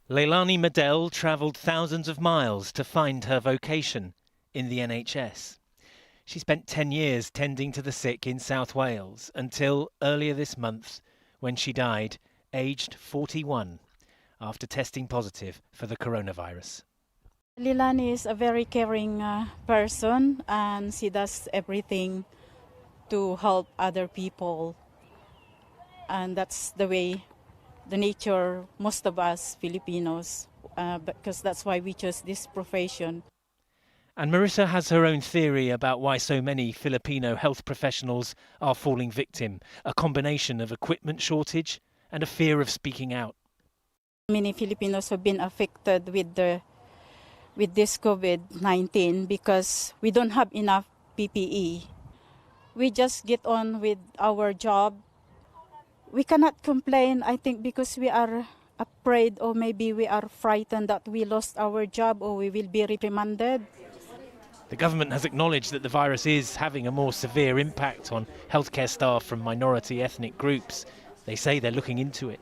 Leilani Medel travelled thousands of miles to find her vocation in the NHS. She spent 10 years tending to the sick in South Wales until earlier this month when she died, aged 41, after testing positive for the coronavirus. Leilani is a very caring person, and she does everything to help other people. And that's the way, the nature, most of us Filipinos, because that's why we chose this profession. And Marissa has her own theory about why so many Filipino health professionals are falling victim, a combination of equipment shortage and a fear of speaking out. Many Filipinos have been affected with this COVID-19 because we don't have enough PPE. We just get on with our job. We cannot complain, I think, because we are afraid, or maybe we are frightened that we lost our job or we will be reprimanded. The government has acknowledged that the virus is having a more severe impact on healthcare staff from minority ethnic groups. They say they're looking into it.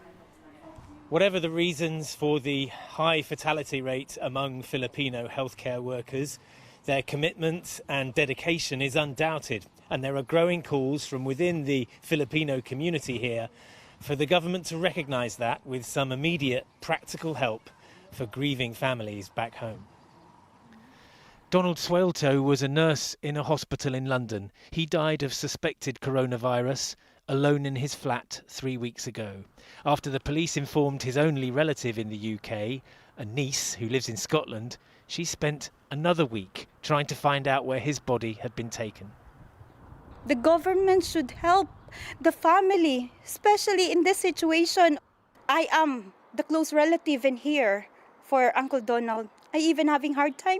Whatever the reasons for the high fatality rate among Filipino healthcare workers, their commitment and dedication is undoubted, and there are growing calls from within the Filipino community here for the government to recognise that with some immediate practical help for grieving families back home. Donald Swelto was a nurse in a hospital in London. He died of suspected coronavirus alone in his flat 3 weeks ago, after the police informed his only relative in the UK, a niece who lives in Scotland. She spent another week trying to find out where his body had been taken. The government should help the family, especially in this situation. I am the close relative in here for Uncle Donald. I even having hard time.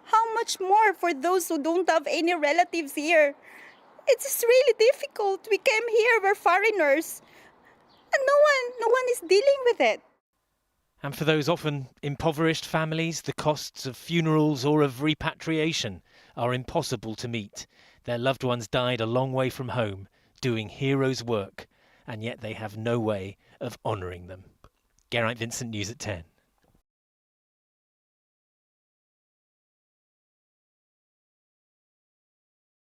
How much more for those who don't have any relatives here? It's really difficult. We came here, we're foreigners, and no one is dealing with it. And for those often impoverished families, the costs of funerals or of repatriation are impossible to meet. Their loved ones died a long way from home, doing heroes' work, and yet they have no way of honouring them. Geraint Vincent, News at 10.